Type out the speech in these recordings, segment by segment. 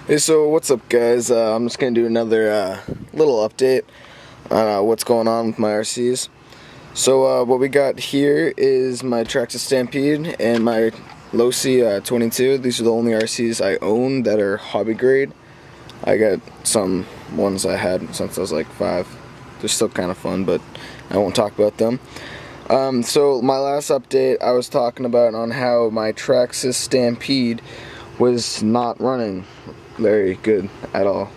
Hey, so what's up, guys? I'm just gonna do another little update on what's going on with my RCs. So what we got here is my Traxxas Stampede and my Losi 22. These are the only RCs I own that are hobby grade. I got some ones I had since I was like 5. They're still kind of fun, but I won't talk about them. So my last update, I was talking about on how my Traxxas Stampede was not running very good at all.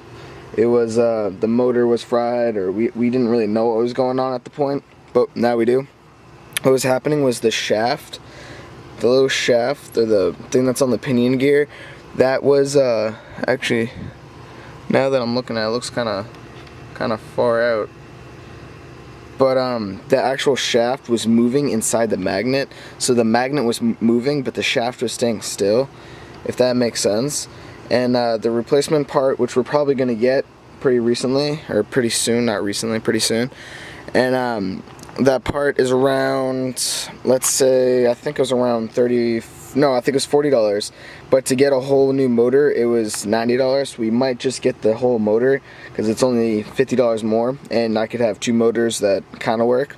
It was the motor was fried, or we didn't really know what was going on at the point, but now we do. What was happening was the shaft, the little shaft, or the thing that's on the pinion gear, that was actually, now that I'm looking at it, looks kind of far out. But the actual shaft was moving inside the magnet, so the magnet was moving, but the shaft was staying still, if that makes sense. And the replacement part, which we're probably going to get pretty recently, or pretty soon, not recently, pretty soon. And that part is around, let's say, I think it was around no, I think it was $40. But to get a whole new motor, it was $90. We might just get the whole motor, because it's only $50 more, and I could have 2 motors that kind of work.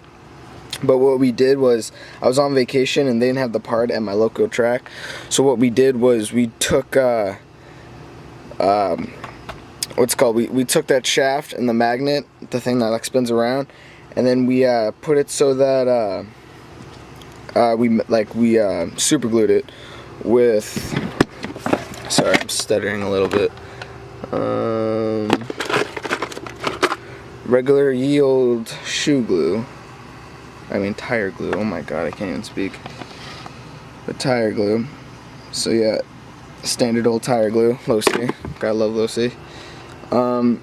But what we did was, I was on vacation and they didn't have the part at my local track. So what we did was we took we took that shaft and the magnet, the thing that like spins around, and then we put it so that we super glued it with, sorry, I'm stuttering a little bit, regular yield shoe glue, tire glue, oh my god, I can't even speak, but tire glue. So yeah, standard old tire glue, Losi, gotta love Losi. And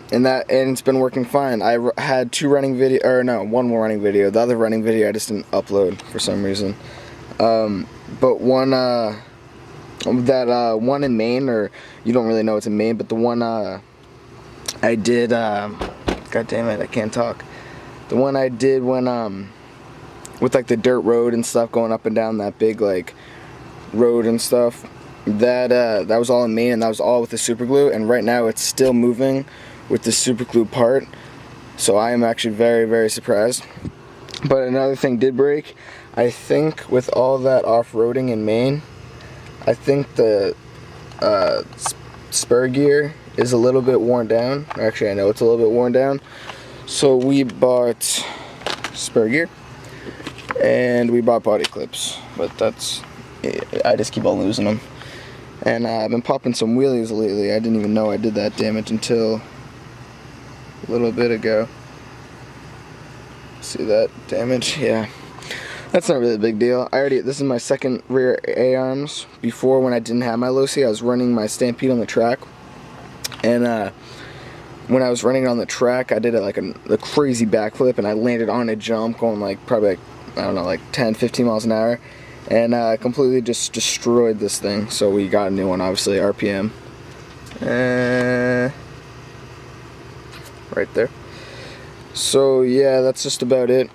it's been working fine. I had 2 running video, or no, 1 more running video. The other running video I just didn't upload for some reason. But one one in Maine, or you don't really know it's in Maine, but the one I did, god damn it, I can't talk. The one I did when with like the dirt road and stuff, going up and down that big like road and stuff, that was all in Maine, and that was all with the super glue, and right now it's still moving with the super glue part, so I am actually very, very surprised. But another thing did break. I think with all that off-roading in Maine, I think the spur gear is a little bit worn down. Actually, I know it's a little bit worn down, so we bought spur gear and we bought body clips, but I just keep on losing them. And I've been popping some wheelies lately. I didn't even know I did that damage until a little bit ago. See that damage? Yeah. That's not really a big deal. This is my second rear A-arms. Before, when I didn't have my Losi, I was running my Stampede on the track. And when I was running on the track, I did a crazy backflip, and I landed on a jump going probably I don't know, like 10, 15 miles an hour. And completely just destroyed this thing. So we got a new one, obviously, RPM. Right there. So yeah, that's just about it.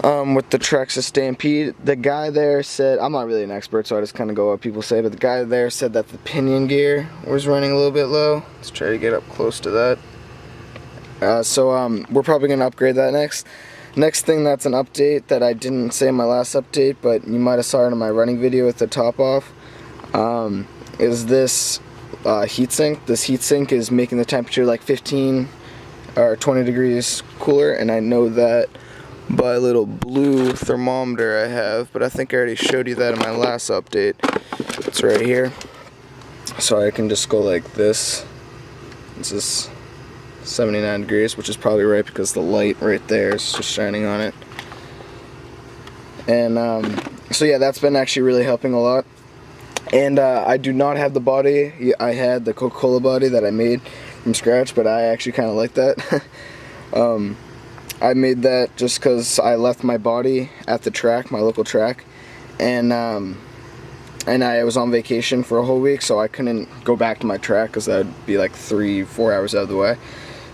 With the Traxxas Stampede, the guy there said, I'm not really an expert, so I just kind of go what people say, but the guy there said that the pinion gear was running a little bit low. Let's try to get up close to that. So we're probably going to upgrade that next. Next thing that's an update that I didn't say in my last update, but you might have saw it in my running video with the top off, is this heatsink. This heatsink is making the temperature like 15 or 20 degrees cooler, and I know that by a little blue thermometer I have, but I think I already showed you that in my last update. It's right here. So I can just go like this. This is 79 degrees, which is probably right because the light right there is just shining on it. And so yeah, that's been actually really helping a lot. And I do not have the body. I had the Coca-Cola body that I made from scratch, but I actually kind of like that. I made that just because I left my body at the track, my local track, and I was on vacation for a whole week, so I couldn't go back to my track because that would be like 3-4 hours out of the way.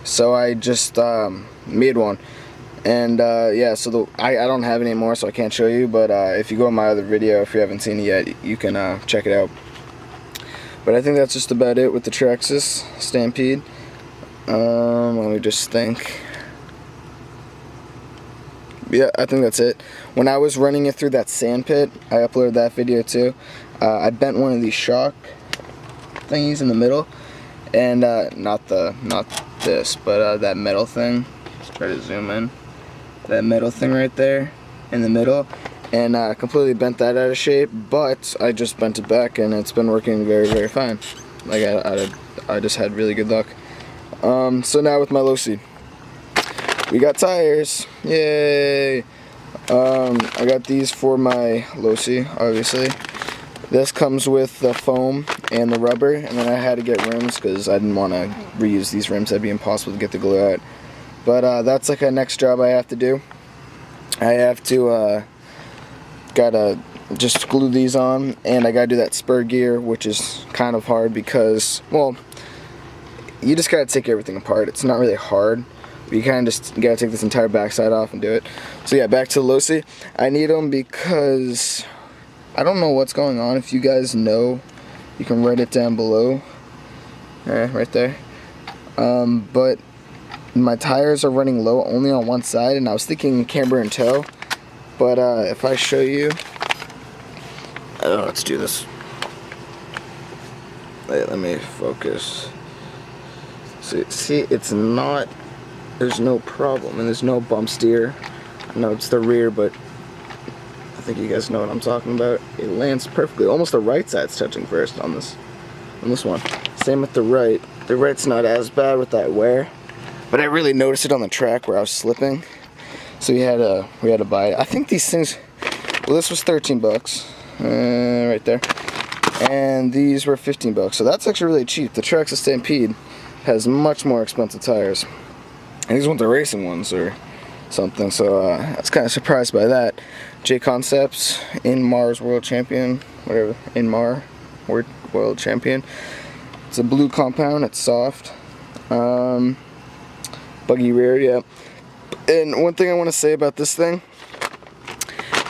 So I just made one, and yeah, so I don't have it anymore, so I can't show you, but if you go in my other video, if you haven't seen it yet, you can check it out. But I think that's just about it with the Traxxas Stampede. Let me just think. Yeah, I think that's it. When I was running it through that sand pit, I uploaded that video too. I bent one of these shock thingies in the middle, and not this, but that metal thing. Just try to zoom in. That metal thing right there in the middle, and completely bent that out of shape. But I just bent it back, and it's been working very, very fine. Like I just had really good luck. So now with my low seed, we got tires. Yay! I got these for my low seed, obviously. This comes with the foam and the rubber, and then I had to get rims because I didn't want to reuse these rims. That'd be impossible to get the glue out. But that's like a next job I have to do. I have to gotta just glue these on, and I gotta do that spur gear, which is kind of hard because, well, you just gotta take everything apart. It's not really hard. You kind of just gotta take this entire backside off and do it. So yeah, back to the Losi. I need them because I don't know what's going on. If you guys know, you can write it down below. Right there. But my tires are running low only on one side, and I was thinking camber and toe. But if I show you, let's do this. Wait, let me focus. See, it's not. There's no problem, and there's no bump steer. I know it's the rear, but I think you guys know what I'm talking about. It lands perfectly. Almost the right side's touching first on this one. Same with the right. The right's not as bad with that wear, but I really noticed it on the track where I was slipping. So we had to buy it. I think these things. Well, this was 13 bucks, right there, and these were 15 bucks. So that's actually really cheap. The Traxxas Stampede has much more expensive tires. And these ones are racing ones or something, so I was kind of surprised by that. J Concepts, Inmar's World Champion, whatever, Inmar World Champion. It's a blue compound, it's soft. Buggy rear, yeah. And one thing I want to say about this thing,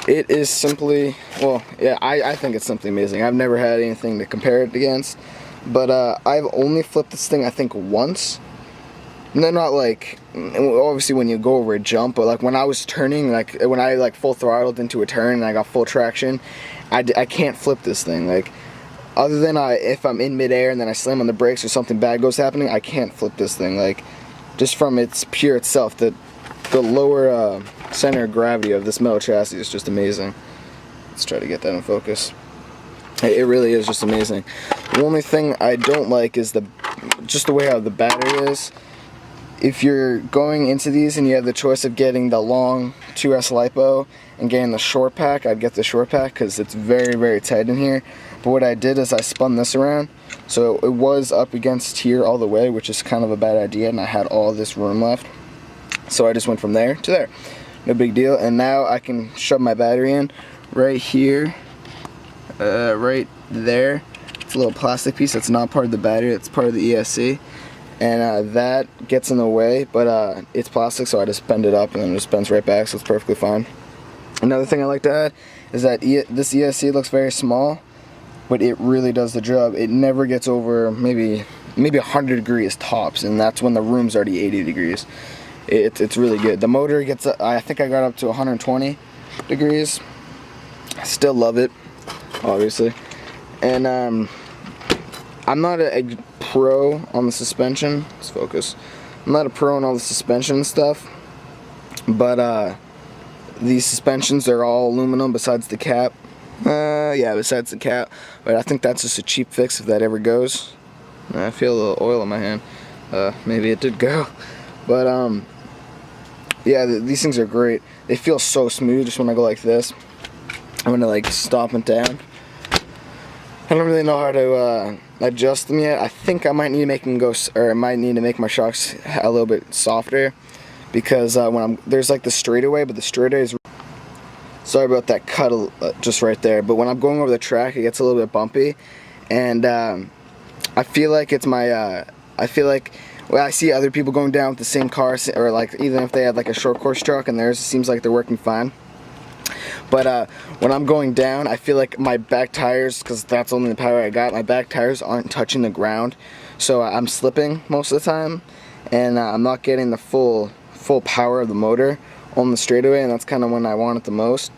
it is simply, well, yeah, I think it's simply amazing. I've never had anything to compare it against, but I've only flipped this thing, I think, once. And then not like, obviously when you go over a jump, but like when I was turning, like when I like full throttled into a turn and I got full traction, I can't flip this thing. Like, other than if I'm in midair and then I slam on the brakes or something bad goes happening, I can't flip this thing. Like, just from its pure itself, the lower center of gravity of this metal chassis is just amazing. Let's try to get that in focus. It really is just amazing. The only thing I don't like is just the way how the battery is. If you're going into these and you have the choice of getting the long 2S LiPo and getting the short pack, I'd get the short pack because it's very, very tight in here. But what I did is I spun this around, so it was up against here all the way, which is kind of a bad idea, and I had all this room left. So I just went from there to there. No big deal. And now I can shove my battery in right here, right there. It's a little plastic piece that's not part of the battery, it's part of the ESC. And that gets in the way, but it's plastic, so I just bend it up and then it just bends right back, so it's perfectly fine. Another thing I like to add is that this ESC looks very small, but it really does the job. It never gets over maybe 100 degrees tops, and that's when the room's already 80 degrees. It's really good. The motor gets, I think I got up to 120 degrees. I still love it, obviously. And I'm not a pro on the suspension. Let's focus. I'm not a pro on all the suspension stuff, but these suspensions are all aluminum besides the cap. Yeah, besides the cap. But I think that's just a cheap fix if that ever goes. I feel a little oil in my hand. Maybe it did go. But yeah, these things are great. They feel so smooth just when I go like this. I'm gonna like stomp it down. I don't really know how to adjust them yet. I think I might need to make them go, or I might need to make my shocks a little bit softer, because when there's like the straightaway, but the straightaway is, sorry about that cut just right there, but when I'm going over the track, it gets a little bit bumpy, and I feel like it's my, well, I see other people going down with the same car, or like even if they had like a short course truck and theirs seems like they're working fine. But when I'm going down, I feel like my back tires, because that's only the power I got, my back tires aren't touching the ground, so I'm slipping most of the time, and I'm not getting the full power of the motor on the straightaway, and that's kind of when I want it the most,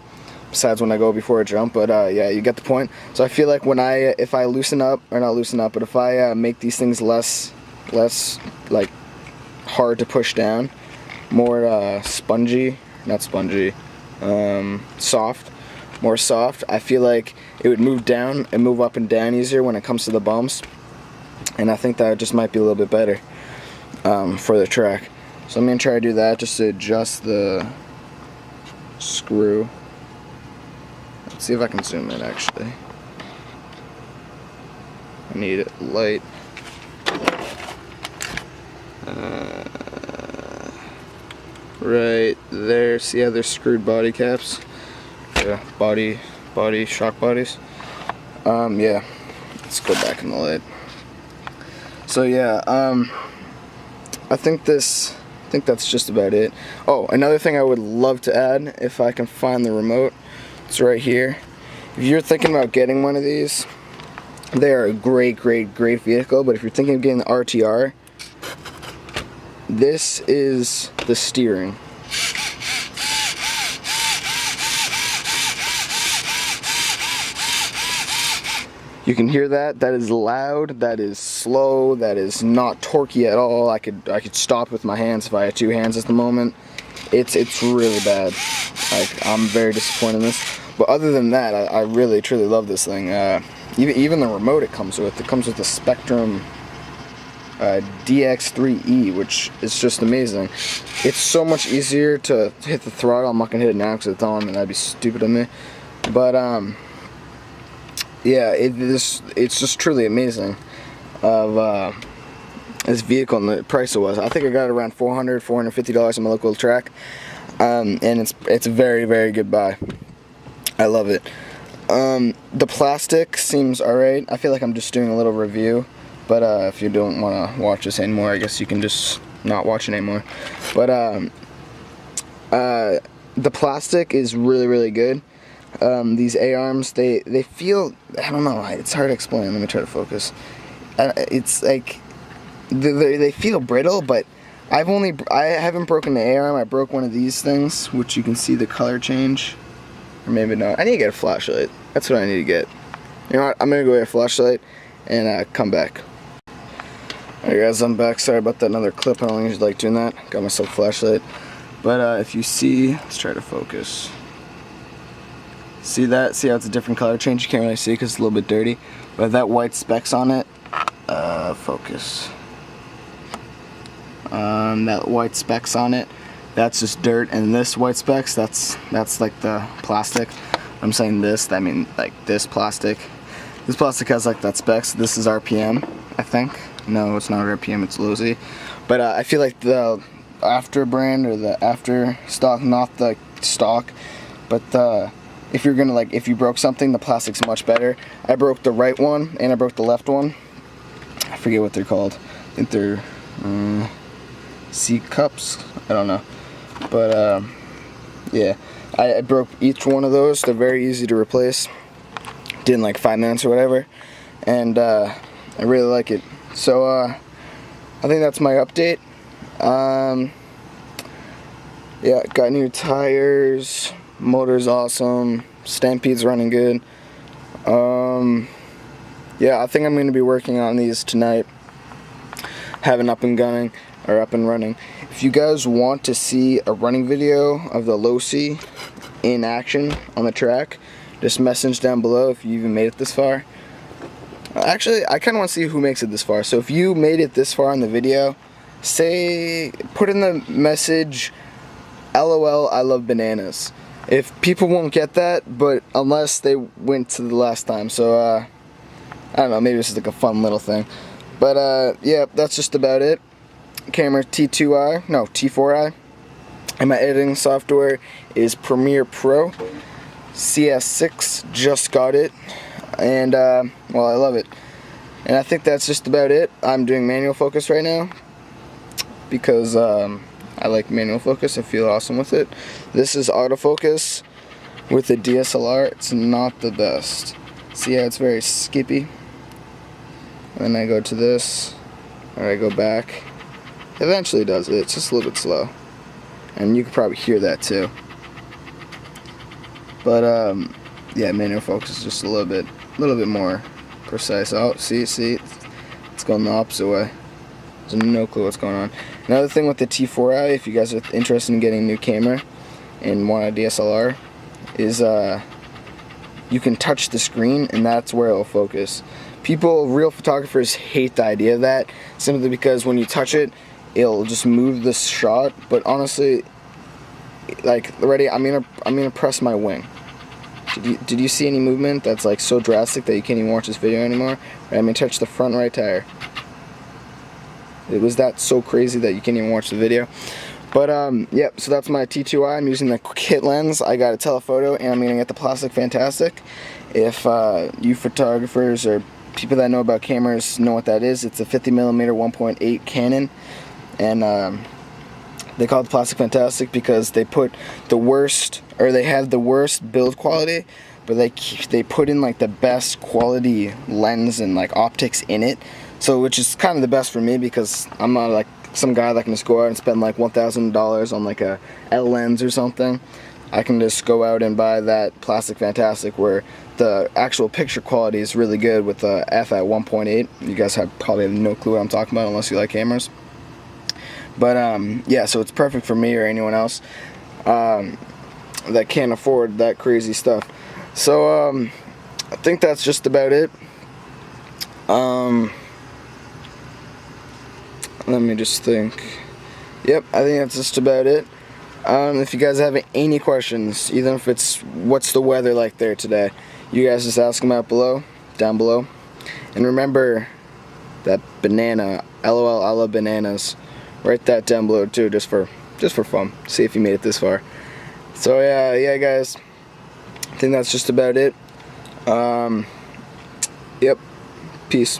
besides when I go before a jump. But yeah, you get the point. So I feel like if I loosen up, or not loosen up, but if I make these things less like hard to push down, more spongy, not spongy, soft, more soft, I feel like it would move down and move up and down easier when it comes to the bumps, and I think that just might be a little bit better for the track. So I'm going to try to do that just to adjust the screw. Let's see if I can zoom in actually. I need it light. Right there, see how they're screwed body caps? Yeah, body shock bodies. Yeah, let's go back in the light. So yeah, I think that's just about it. Oh, another thing I would love to add, if I can find the remote, it's right here. If you're thinking about getting one of these, they are a great vehicle, but if you're thinking of getting the RTR, this is the steering. You can hear that. That is loud. That is slow. That is not torquey at all. I could stop with my hands if I had two hands at the moment. It's really bad. Like, I'm very disappointed in this. But other than that, I really truly love this thing. Even the remote it comes with. It comes with the Spectrum DX3E, which is just amazing. It's so much easier to hit the throttle. I'm not gonna hit it now because it's on, and that'd be stupid of me. But yeah, it's just truly amazing of this vehicle and the price it was. I think I got it around $450 on my local track, and it's a very good buy. I love it. The plastic seems alright. I feel like I'm just doing a little review, but if you don't want to watch this anymore, I guess you can just not watch it anymore. But the plastic is really good. These A-arms, they feel, I don't know, it's hard to explain. Let me try to focus. It's like they feel brittle, but I haven't broken the A-arm. I broke one of these things, which you can see the color change, or maybe not. I need to get a flashlight. That's what I need to get. You know what? I'm gonna go get a flashlight and come back. Alright guys, I'm back. Sorry about that another clip. I don't usually like doing that. Got myself a flashlight. But if you see, let's try to focus. See that? See how it's a different color change? You can't really see because it's a little bit dirty. But that white specks on it, focus. That white specks on it, that's just dirt. And this white specks, that's like the plastic. I'm saying this, I mean like this plastic. This plastic has like that specks. This is RPM, I think. No, it's not RPM, it's Losi. But I feel like the after brand or the after stock, not the stock, but if you're gonna if you broke something, the plastic's much better. I broke the right one and I broke the left one. I forget what they're called. I think they're C cups. I don't know. But yeah, I broke each one of those. They're very easy to replace. Did in like 5 minutes or whatever, and I really like it. So I think that's my update. Yeah, got new tires. Motor's awesome. Stampede's running good. Yeah, I think I'm going to be working on these tonight. Have it up and gunning, or up and running. If you guys want to see a running video of the Losi in action on the track, just message down below if you even made it this far. Actually, I kind of want to see who makes it this far. So if you made it this far in the video, put in the message, LOL, I love bananas. If people won't get that, but unless they went to the last time. So I don't know, maybe this is like a fun little thing. But yeah, that's just about it. Camera T4i, and my editing software is Premiere Pro. CS6, just got it, and well, I love it. And I think that's just about it. I'm doing manual focus right now because I like manual focus. I feel awesome with it. This is autofocus. with the DSLR, it's not the best. See how it's very skippy? And then I go to this, or I go back. Eventually it does it. It's just a little bit slow. And you can probably hear that too. But yeah, manual focus is just a little bit more precise. Oh, see, it's going the opposite way. There's no clue what's going on. Another thing with the T4i, if you guys are interested in getting a new camera and want a DSLR, is you can touch the screen and that's where it'll focus. Real photographers hate the idea of that, simply because when you touch it, it'll just move the shot. But honestly, like, ready? I'm gonna press my wing. Did you see any movement that's like so drastic that you can't even watch this video anymore? I'm gonna touch the front right tire. It was that so crazy that you can't even watch the video. But yep, so that's my T2i. I'm using the kit lens. I got a telephoto, and I'm gonna get the Plastic Fantastic. If you photographers or people that know about cameras know what that is, it's a 50mm 1.8 Canon, and they call it the Plastic Fantastic because they put the worst, or they have the worst build quality, but they put in like the best quality lens and like optics in it. So, which is kind of the best for me, because I'm not like some guy that can just go out and spend like $1,000 on like a L lens or something. I can just go out and buy that Plastic Fantastic, where the actual picture quality is really good with the f at 1.8. You guys probably have no clue what I'm talking about unless you like cameras. But yeah, so it's perfect for me or anyone else that can't afford that crazy stuff. So I think that's just about it. Let me just think. Yep, I think that's just about it. If you guys have any questions, even if it's what's the weather like there today, you guys just ask them out below, down below. And remember that banana, LOL, I love bananas. Write that down below too, just for fun. See if you made it this far. So yeah guys, I think that's just about it. Yep, peace.